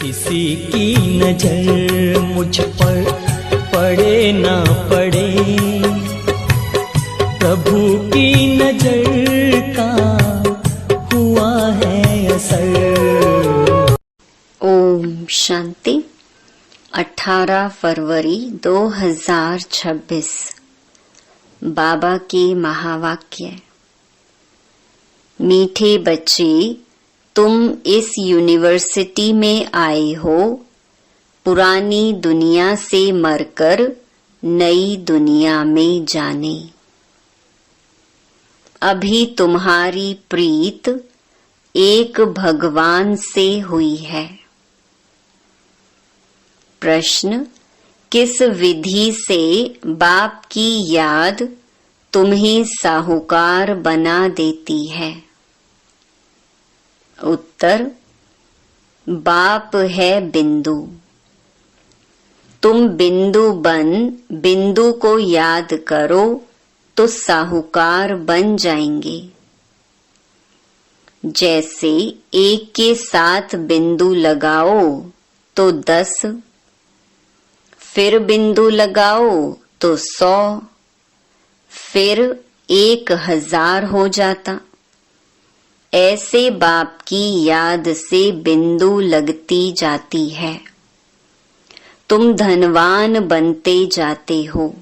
किसी की नजर मुझ पर पड़े ना पड़े, प्रभु की नजर का हुआ है असर। ओम शांति। 18 फरवरी 2026 बाबा के महावाक्य। मीठे बच्चे, तुम इस यूनिवर्सिटी में आए हो पुरानी दुनिया से मरकर नई दुनिया में जाने। अभी तुम्हारी प्रीत एक भगवान से हुई है। प्रश्न, किस विधि से बाप की याद तुम्हें साहूकार बना देती है? उत्तर, बाप है बिंदु। तुम बिंदु बन बिंदु को याद करो तो साहूकार बन जाएंगे। जैसे एक के साथ बिंदु लगाओ तो 10, फिर बिंदु लगाओ तो 100, फिर 1000 हो जाता। ऐसे बाप की याद से बिंदु लगती जाती है। तुम धनवान बनते जाते हो।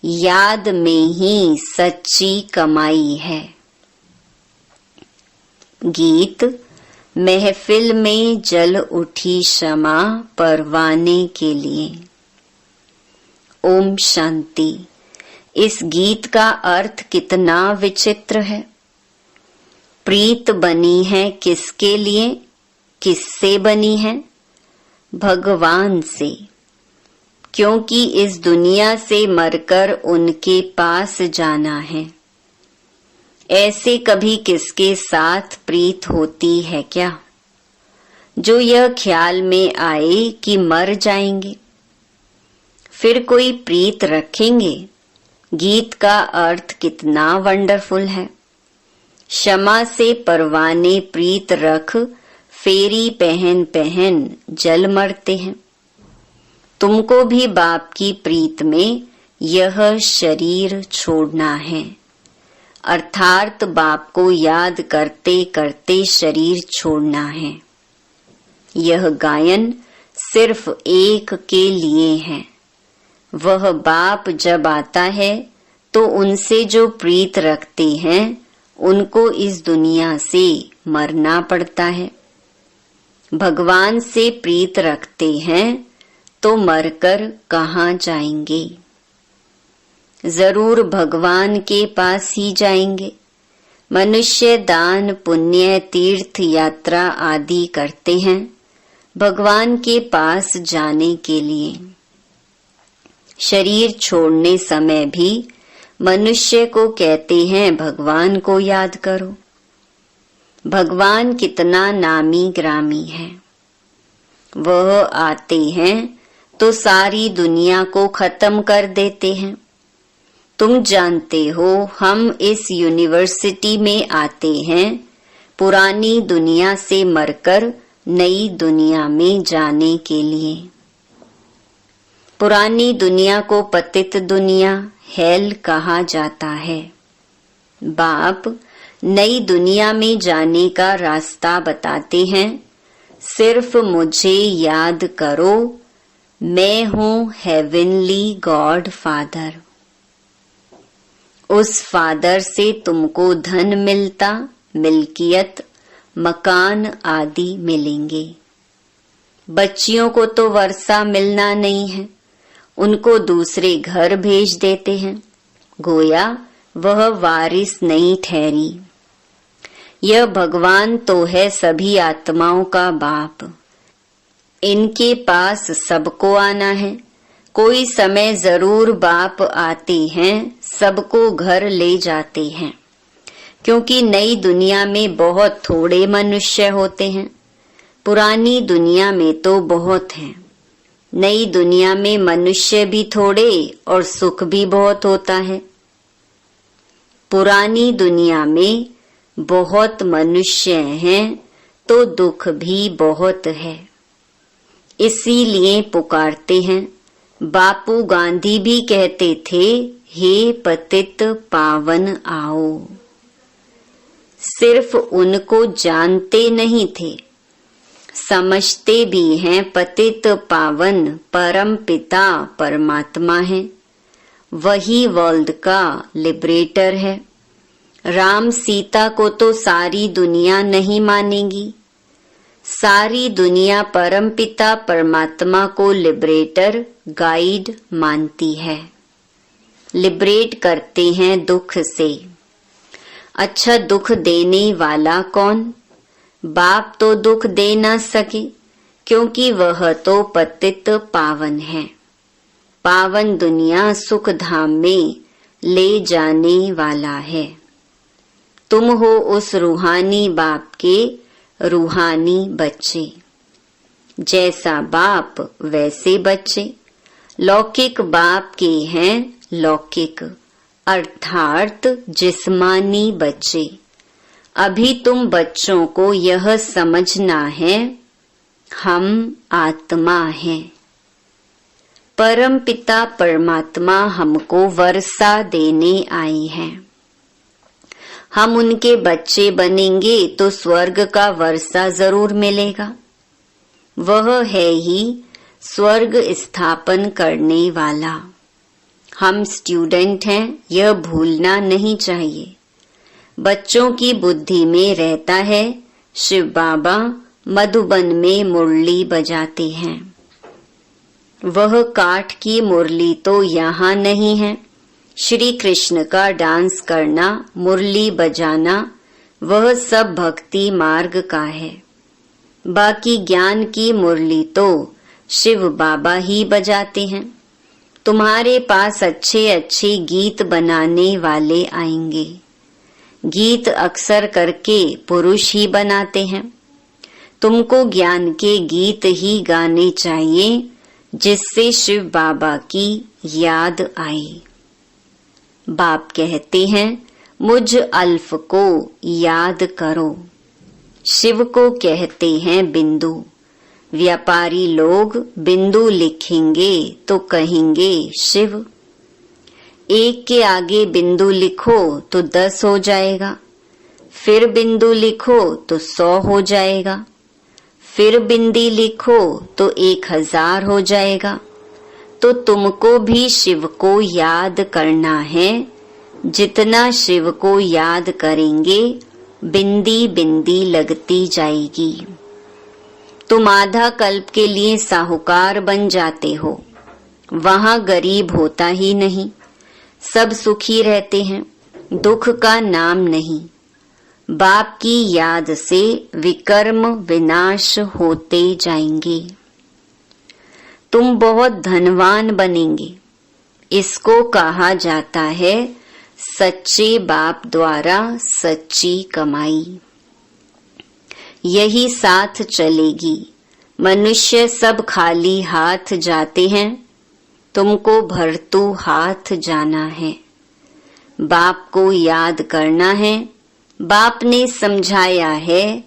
याद में ही सच्ची कमाई है। गीत, महफिल में जल उठी शमा परवाने के लिए। ओम शांति। इस गीत का अर्थ कितना विचित्र है। प्रीत बनी है किसके लिए, किससे बनी है? भगवान से, क्योंकि इस दुनिया से मरकर उनके पास जाना है। ऐसे कभी किसके साथ प्रीत होती है क्या? जो यह ख्याल में आए कि मर जाएंगे, फिर कोई प्रीत रखेंगे। गीत का अर्थ कितना वंडरफुल है। क्षमा से परवाने प्रीत रख, फेरी पहन पहन जल मरते हैं। तुमको भी बाप की प्रीत में यह शरीर छोड़ना है, अर्थात बाप को याद करते करते शरीर छोड़ना है। यह गायन सिर्फ एक के लिए है। वह बाप जब आता है तो उनसे जो प्रीत रखते हैं उनको इस दुनिया से मरना पड़ता है। भगवान से प्रीत रखते हैं तो मरकर कहाँ जाएंगे? जरूर भगवान के पास ही जाएंगे। मनुष्य दान पुण्य तीर्थ यात्रा आदि करते हैं भगवान के पास जाने के लिए। शरीर छोड़ने समय भी मनुष्य को कहते हैं भगवान को याद करो। भगवान कितना नामी ग्रामी है। वह आते हैं तो सारी दुनिया को खत्म कर देते हैं। तुम जानते हो हम इस यूनिवर्सिटी में आते हैं पुरानी दुनिया से मरकर नई दुनिया में जाने के लिए। पुरानी दुनिया को पतित दुनिया, हेल कहा जाता है। बाप नई दुनिया में जाने का रास्ता बताते हैं। सिर्फ मुझे याद करो, मैं हूँ हेवनली गॉड फादर। उस फादर से तुमको धन मिलता, मिल्कियत, मकान आदि मिलेंगे। बच्चियों को तो वर्षा मिलना नहीं है, उनको दूसरे घर भेज देते हैं। गोया वह वारिस नहीं ठहरी। यह भगवान तो है सभी आत्माओं का बाप। इनके पास सबको आना है। कोई समय जरूर बाप आते हैं, सबको घर ले जाते हैं। क्योंकि नई दुनिया में बहुत थोड़े मनुष्य होते हैं। पुरानी दुनिया में तो बहुत हैं। नई दुनिया में मनुष्य भी थोड़े और सुख भी बहुत होता है। पुरानी दुनिया में बहुत मनुष्य हैं तो दुख भी बहुत है। इसीलिए पुकारते हैं। बापू गांधी भी कहते थे, हे पतित पावन आओ। सिर्फ उनको जानते नहीं थे, समझते भी हैं पतित पावन परम पिता परमात्मा है, वही वर्ल्ड का लिबरेटर है। राम सीता को तो सारी दुनिया नहीं मानेगी, सारी दुनिया परम पिता परमात्मा को लिबरेटर गाइड मानती है, लिबरेट करते हैं दुख से। अच्छा, दुख देने वाला कौन? बाप तो दुख दे ना सके, क्योंकि वह तो पतित पावन है। पावन दुनिया सुख धाम में ले जाने वाला है। तुम हो उस रूहानी बाप के रूहानी बच्चे। जैसा बाप वैसे बच्चे। लौकिक बाप के हैं लौकिक, अर्थात जिस्मानी बच्चे। अभी तुम बच्चों को यह समझना है, हम आत्मा हैं। परम पिता परमात्मा हमको वर्षा देने आई हैं। हम उनके बच्चे बनेंगे तो स्वर्ग का वर्षा जरूर मिलेगा। वह है ही स्वर्ग स्थापन करने वाला। हम स्टूडेंट हैं, यह भूलना नहीं चाहिए। बच्चों की बुद्धि में रहता है, शिव बाबा मधुबन में मुरली बजाते हैं। वह काठ की मुरली तो यहाँ नहीं है। श्री कृष्ण का डांस करना, मुरली बजाना, वह सब भक्ति मार्ग का है। बाकी ज्ञान की मुरली तो शिव बाबा ही बजाते हैं। तुम्हारे पास अच्छे अच्छे गीत बनाने वाले आएंगे। गीत अक्सर करके पुरुष ही बनाते हैं। तुमको ज्ञान के गीत ही गाने चाहिए, जिससे शिव बाबा की याद आए। बाप कहते हैं, मुझ अल्फ को याद करो। शिव को कहते हैं बिंदु। व्यापारी लोग बिंदु लिखेंगे तो कहेंगे शिव। एक के आगे बिंदु लिखो तो 10 हो जाएगा, फिर बिंदु लिखो तो 100 हो जाएगा, फिर बिंदी लिखो तो 1000 हो जाएगा। तो तुमको भी शिव को याद करना है। जितना शिव को याद करेंगे, बिंदी बिंदी लगती जाएगी। तुम आधा कल्प के लिए साहूकार बन जाते हो। वहां गरीब होता ही नहीं, सब सुखी रहते हैं, दुख का नाम नहीं। बाप की याद से विकर्म विनाश होते जाएंगे। तुम बहुत धनवान बनेंगे। इसको कहा जाता है सच्चे बाप द्वारा सच्ची कमाई। यही साथ चलेगी। मनुष्य सब खाली हाथ जाते हैं, तुमको भरतू हाथ जाना है। बाप को याद करना है। बाप ने समझाया है,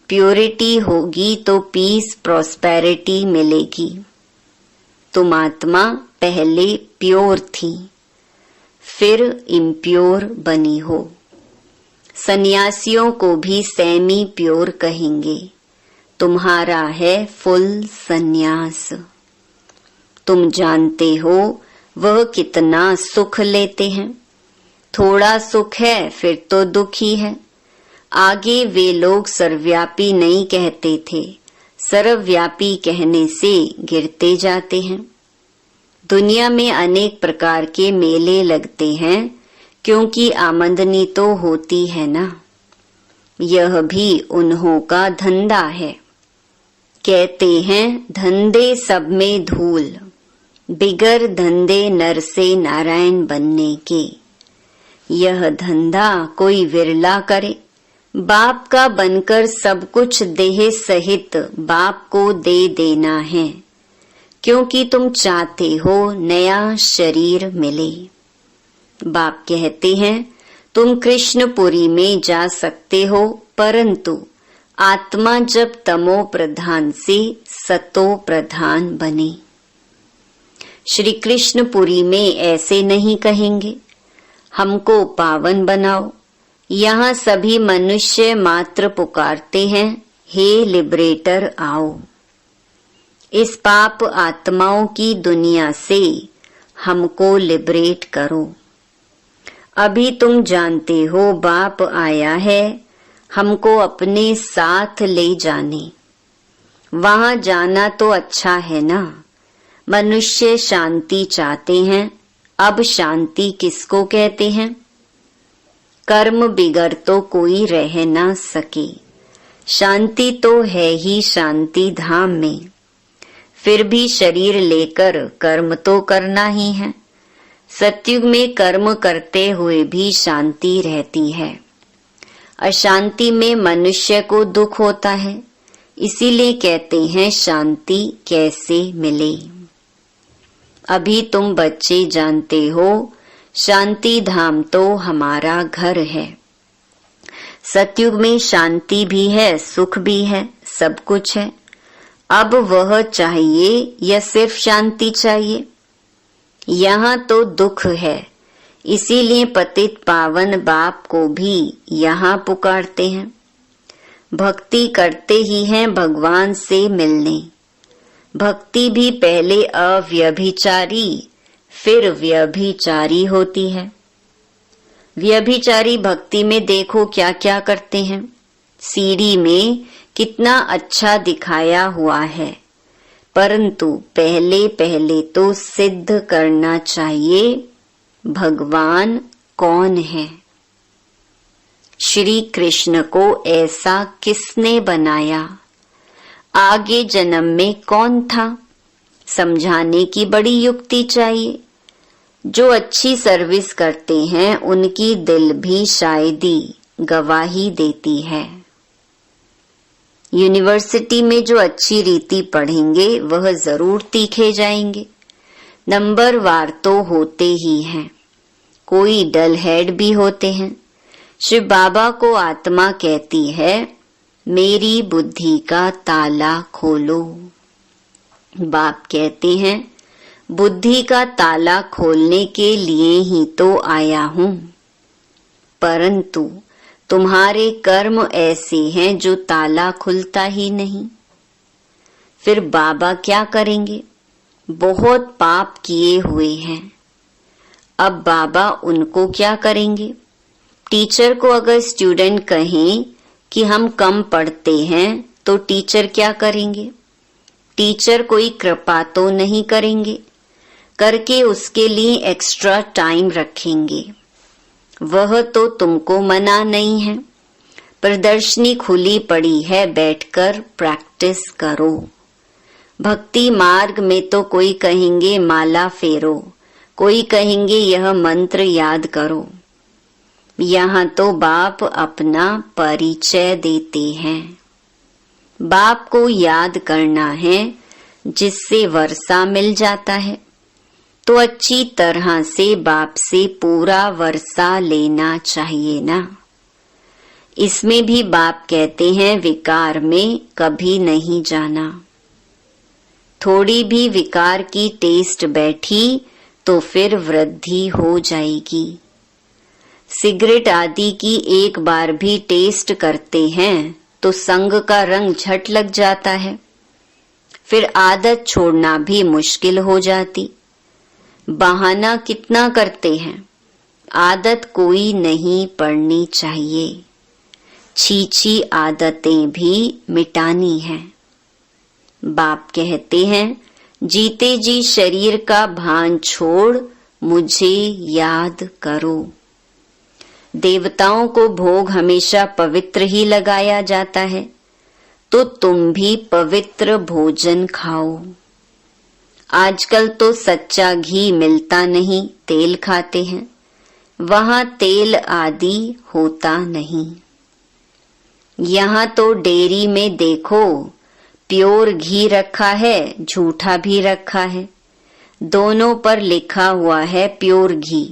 प्योरिटी होगी तो पीस प्रॉस्पेरिटी मिलेगी। तुम आत्मा पहले प्योर थी, फिर इम्प्योर बनी हो। सन्यासियों को भी सेमी प्योर कहेंगे। तुम्हारा है फुल सन्यास। तुम जानते हो वह कितना सुख लेते हैं। थोड़ा सुख है फिर तो दुखी है। आगे वे लोग सर्वव्यापी नहीं कहते थे, सर्वव्यापी कहने से गिरते जाते हैं। दुनिया में अनेक प्रकार के मेले लगते हैं, क्योंकि आमदनी तो होती है ना। यह भी उन्हों का धंधा है। कहते हैं धंधे सब में धूल, बिगर धंधे नर से नारायण बनने के। यह धंधा कोई विरला करे। बाप का बनकर सब कुछ देह सहित बाप को दे देना है, क्योंकि तुम चाहते हो नया शरीर मिले। बाप कहते हैं तुम कृष्णपुरी में जा सकते हो, परंतु आत्मा जब तमो प्रधान से सतो प्रधान बने। श्री कृष्ण पुरी में ऐसे नहीं कहेंगे, हमको पावन बनाओ। यहाँ सभी मनुष्य मात्र पुकारते हैं, हे लिबरेटर आओ। इस पाप आत्माओं की दुनिया से हमको लिबरेट करो। अभी तुम जानते हो बाप आया है हमको अपने साथ ले जाने। वहां जाना तो अच्छा है ना। मनुष्य शांति चाहते हैं। अब शांति किसको कहते हैं? कर्म बिगर तो कोई रह ना सके। शांति तो है ही शांति धाम में। फिर भी शरीर लेकर कर्म तो करना ही है। सतयुग में कर्म करते हुए भी शांति रहती है। अशांति में मनुष्य को दुख होता है। इसीलिए कहते हैं शांति कैसे मिले। अभी तुम बच्चे जानते हो शांति धाम तो हमारा घर है। सतयुग में शांति भी है, सुख भी है, सब कुछ है। अब वह चाहिए या सिर्फ शांति चाहिए? यहाँ तो दुख है। इसीलिए पतित पावन बाप को भी यहाँ पुकारते हैं। भक्ति करते ही हैं भगवान से मिलने। भक्ति भी पहले अव्यभिचारी फिर व्यभिचारी होती है। व्यभिचारी भक्ति में देखो क्या क्या करते हैं। सीढ़ी में कितना अच्छा दिखाया हुआ है, परंतु पहले पहले तो सिद्ध करना चाहिए भगवान कौन है। श्री कृष्ण को ऐसा किसने बनाया? आगे जन्म में कौन था? समझाने की बड़ी युक्ति चाहिए। जो अच्छी सर्विस करते हैं उनकी दिल भी शायदी गवाही देती है। यूनिवर्सिटी में जो अच्छी रीति पढ़ेंगे वह जरूर तीखे जाएंगे। नंबर वार तो होते ही हैं, कोई डल हेड भी होते हैं। शिव बाबा को आत्मा कहती है, मेरी बुद्धि का ताला खोलो। बाप कहते हैं, बुद्धि का ताला खोलने के लिए ही तो आया हूं, परंतु तुम्हारे कर्म ऐसे हैं जो ताला खुलता ही नहीं। फिर बाबा क्या करेंगे? बहुत पाप किए हुए हैं। अब बाबा उनको क्या करेंगे? टीचर को अगर स्टूडेंट कहें कि हम कम पढ़ते हैं तो टीचर क्या करेंगे? टीचर कोई कृपा तो नहीं करेंगे, करके उसके लिए एक्स्ट्रा टाइम रखेंगे। वह तो तुमको मना नहीं है। प्रदर्शनी खुली पड़ी है, बैठकर प्रैक्टिस करो। भक्ति मार्ग में तो कोई कहेंगे माला फेरो, कोई कहेंगे यह मंत्र याद करो। यहाँ तो बाप अपना परिचय देते हैं। बाप को याद करना है, जिससे वर्षा मिल जाता है। तो अच्छी तरह से बाप से पूरा वर्षा लेना चाहिए ना। इसमें भी बाप कहते हैं विकार में कभी नहीं जाना। थोड़ी भी विकार की टेस्ट बैठी तो फिर वृद्धि हो जाएगी। सिगरेट आदि की एक बार भी टेस्ट करते हैं तो संग का रंग झट लग जाता है। फिर आदत छोड़ना भी मुश्किल हो जाती। बहाना कितना करते हैं। आदत कोई नहीं पड़नी चाहिए। छीछी आदतें भी मिटानी हैं। बाप कहते हैं, जीते जी शरीर का भान छोड़ मुझे याद करो। देवताओं को भोग हमेशा पवित्र ही लगाया जाता है, तो तुम भी पवित्र भोजन खाओ। आजकल तो सच्चा घी मिलता नहीं, तेल खाते हैं। वहां तेल आदि होता नहीं। यहाँ तो डेयरी में देखो, प्योर घी रखा है, झूठा भी रखा है। दोनों पर लिखा हुआ है प्योर घी।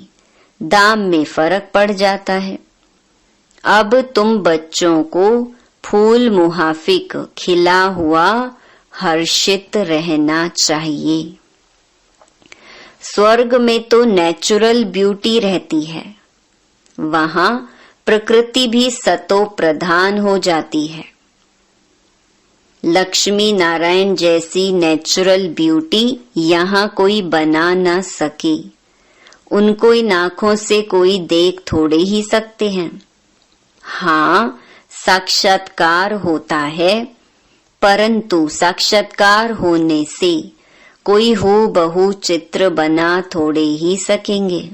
दाम में फर्क पड़ जाता है। अब तुम बच्चों को फूल मुहाफिक खिला हुआ हर्षित रहना चाहिए। स्वर्ग में तो नेचुरल ब्यूटी रहती है, वहां प्रकृति भी सतो प्रधान हो जाती है। लक्ष्मी नारायण जैसी नेचुरल ब्यूटी यहाँ कोई बना न सके। उनको इन आंखों से कोई देख थोड़े ही सकते हैं। हाँ, साक्षात्कार होता है, परंतु साक्षात्कार होने से कोई हूबहू चित्र बना थोड़े ही सकेंगे।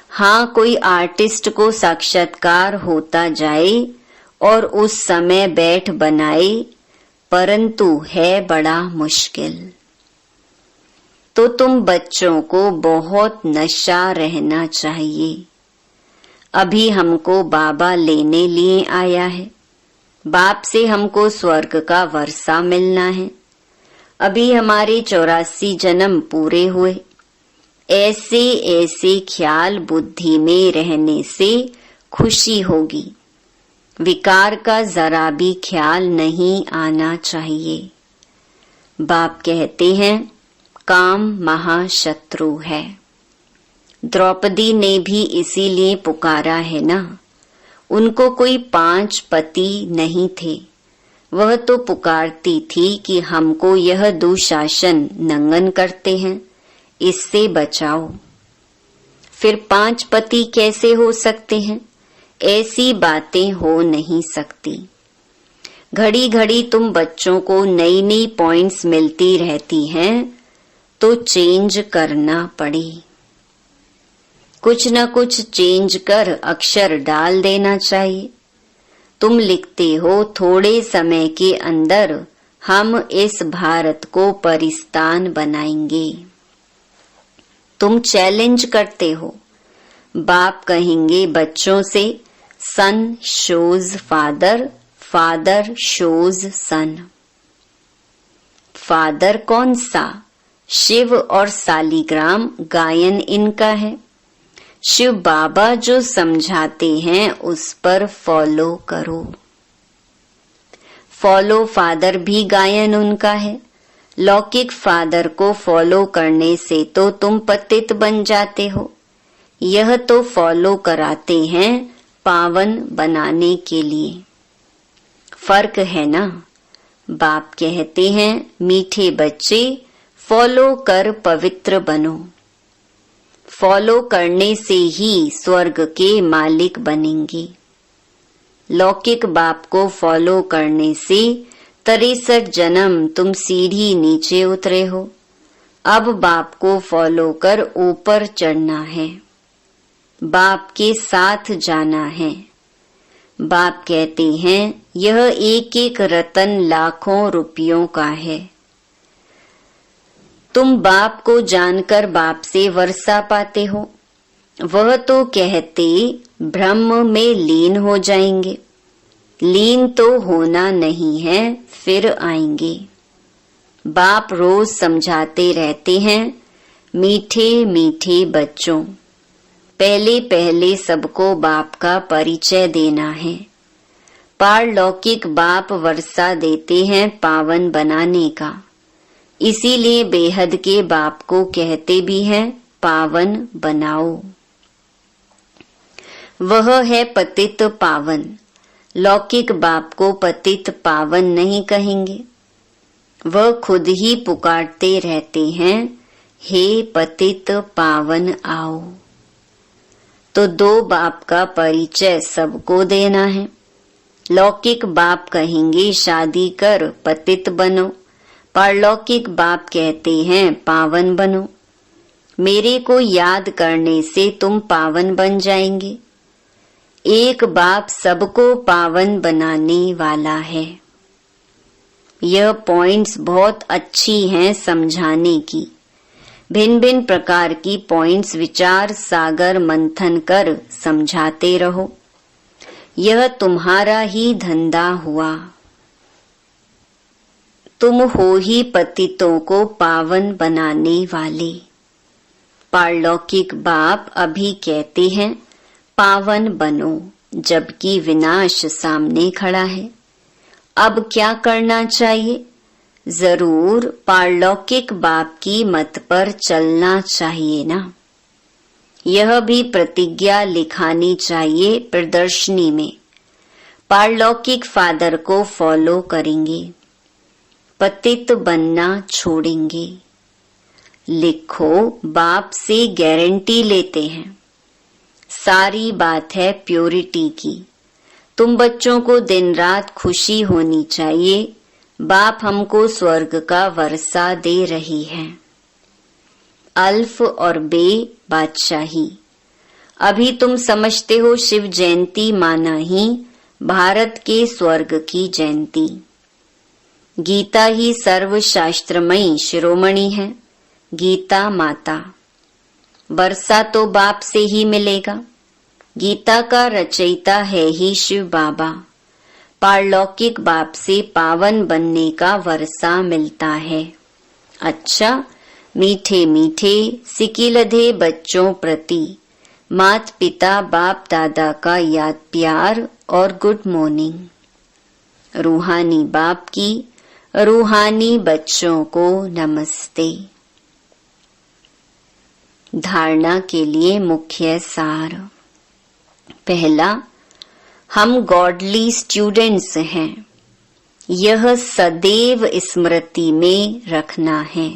हाँ, कोई आर्टिस्ट को साक्षात्कार होता जाए और उस समय बैठ बनाए, परंतु है बड़ा मुश्किल। तो तुम बच्चों को बहुत नशा रहना चाहिए। अभी हमको बाबा लेने लिए आया है। बाप से हमको स्वर्ग का वर्षा मिलना है। अभी हमारे 84 जन्म पूरे हुए। ऐसे ऐसे ख्याल बुद्धि में रहने से खुशी होगी। विकार का जरा भी ख्याल नहीं आना चाहिए। बाप कहते हैं काम महाशत्रु है। द्रौपदी ने भी इसीलिए पुकारा है ना। उनको कोई 5 पति नहीं थे। वह तो पुकारती थी कि हमको यह दुशासन नंगन करते हैं, इससे बचाओ। फिर 5 पति कैसे हो सकते हैं? ऐसी बातें हो नहीं सकती। घड़ी घड़ी तुम बच्चों को नई नई पॉइंट्स मिलती रहती हैं, तो चेंज करना पड़े। कुछ न कुछ चेंज कर अक्षर डाल देना चाहिए। तुम लिखते हो थोड़े समय के अंदर हम इस भारत को परिस्तान बनाएंगे। तुम चैलेंज करते हो। बाप कहेंगे बच्चों से सन शोज फादर, फादर शोज सन। फादर कौन सा? शिव और सालीग्राम गायन इनका है। शिव बाबा जो समझाते हैं उस पर फॉलो करो। फॉलो फादर भी गायन उनका है। लौकिक फादर को फॉलो करने से तो तुम पतित बन जाते हो। यह तो फॉलो कराते हैं पावन बनाने के लिए। फर्क है ना। बाप कहते हैं मीठे बच्चे फॉलो कर पवित्र बनो। फॉलो करने से ही स्वर्ग के मालिक बनेंगे। लौकिक बाप को फॉलो करने से 63 जन्म तुम सीढ़ी नीचे उतरे हो। अब बाप को फॉलो कर ऊपर चढ़ना है। बाप के साथ जाना है। बाप कहते हैं यह एक एक रतन लाखों रुपयों का है। तुम बाप को जानकर बाप से वर्षा पाते हो। वह तो कहते ब्रह्म में लीन हो जाएंगे। लीन तो होना नहीं है, फिर आएंगे। बाप रोज समझाते रहते हैं मीठे मीठे बच्चों, पहले पहले सबको बाप का परिचय देना है। पारलौकिक बाप वर्षा देते हैं पावन बनाने का। इसीलिए बेहद के बाप को कहते भी हैं पावन बनाओ। वह है पतित पावन। लौकिक बाप को पतित पावन नहीं कहेंगे। वह खुद ही पुकारते रहते हैं हे पतित पावन आओ। तो 2 बाप का परिचय सबको देना है। लौकिक बाप कहेंगे शादी कर पतित बनो। पारलौकिक बाप कहते हैं पावन बनो। मेरे को याद करने से तुम पावन बन जाएंगे। एक बाप सबको पावन बनाने वाला है। यह पॉइंट्स बहुत अच्छी हैं समझाने की। भिन्न भिन्न प्रकार की पॉइंट्स विचार सागर मंथन कर समझाते रहो। यह तुम्हारा ही धंधा हुआ। तुम हो ही पतितों को पावन बनाने वाले। पारलौकिक बाप अभी कहते हैं पावन बनो, जबकि विनाश सामने खड़ा है। अब क्या करना चाहिए? जरूर पारलौकिक बाप की मत पर चलना चाहिए ना। यह भी प्रतिज्ञा लिखानी चाहिए प्रदर्शनी में। पारलौकिक फादर को फॉलो करेंगे, पतित बनना छोड़ेंगे। लिखो, बाप से गारंटी लेते हैं। सारी बात है प्योरिटी की। तुम बच्चों को दिन रात खुशी होनी चाहिए। बाप हमको स्वर्ग का वर्षा दे रही है। अल्फ और बे बादशाही। अभी तुम समझते हो शिव जयंती माना ही भारत के स्वर्ग की जयंती। गीता ही सर्वशास्त्रमयी शिरोमणि है। गीता माता। वर्षा तो बाप से ही मिलेगा। गीता का रचयिता है ही शिव बाबा। पारलौकिक बाप से पावन बनने का वर्षा मिलता है। अच्छा, मीठे मीठे सिकिलधे बच्चों प्रति मात पिता बाप दादा का याद प्यार और गुड मॉर्निंग। रूहानी बाप की रूहानी बच्चों को नमस्ते। धारणा के लिए मुख्य सार। पहला, हम गॉडली स्टूडेंट्स हैं। यह सदैव स्मृति में रखना है।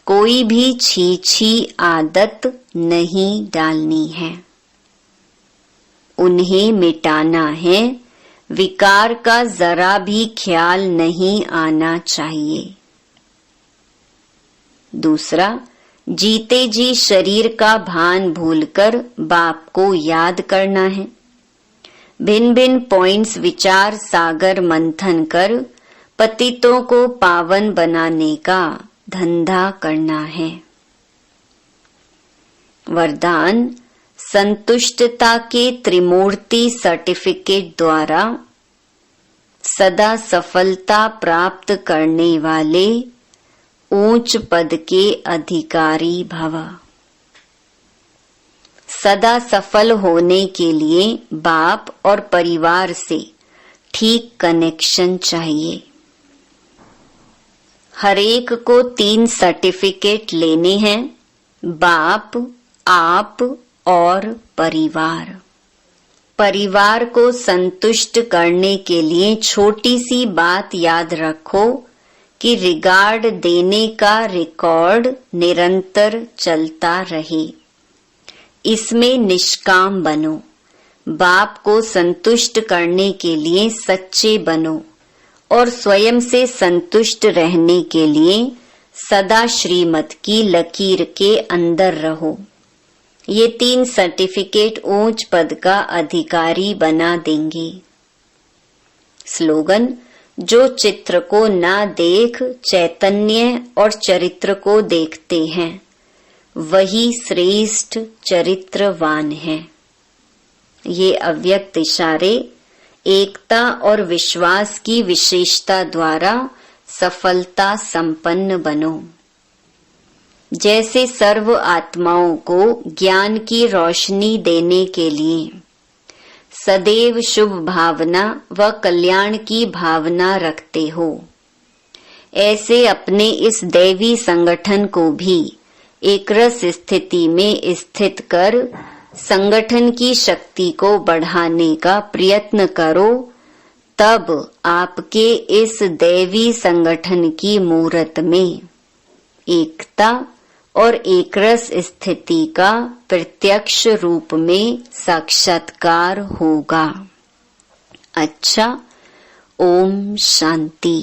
कोई भी छी आदत नहीं डालनी है। उन्हें मिटाना है। विकार का जरा भी ख्याल नहीं आना चाहिए। दूसरा, जीते जी शरीर का भान भूलकर बाप को याद करना है। भिन्न भिन्न पॉइंट्स विचार सागर मंथन कर पतितों को पावन बनाने का धंधा करना है। वरदान, संतुष्टता के त्रिमूर्ति सर्टिफिकेट द्वारा सदा सफलता प्राप्त करने वाले ऊंच पद के अधिकारी भव। सदा सफल होने के लिए बाप और परिवार से ठीक कनेक्शन चाहिए। हरेक को 3 सर्टिफिकेट लेने हैं, बाप, आप और परिवार। परिवार को संतुष्ट करने के लिए छोटी सी बात याद रखो कि रिगार्ड देने का रिकॉर्ड निरंतर चलता रहे। इसमें निष्काम बनो। बाप को संतुष्ट करने के लिए सच्चे बनो और स्वयं से संतुष्ट रहने के लिए सदा श्रीमत की लकीर के अंदर रहो। ये 3 सर्टिफिकेट ऊंच पद का अधिकारी बना देंगे। स्लोगन, जो चित्र को ना देख चैतन्य और चरित्र को देखते हैं वही श्रेष्ठ चरित्रवान है। ये अव्यक्त इशारे एकता और विश्वास की विशेषता द्वारा सफलता संपन्न बनो। जैसे सर्व आत्माओं को ज्ञान की रोशनी देने के लिए सदैव शुभ भावना व कल्याण की भावना रखते हो, ऐसे अपने इस दैवी संगठन को भी एकरस स्थिति में स्थित कर संगठन की शक्ति को बढ़ाने का प्रयत्न करो। तब आपके इस दैवी संगठन की मूरत में एकता और एकरस स्थिति का प्रत्यक्ष रूप में साक्षात्कार होगा। अच्छा, ओम शांति।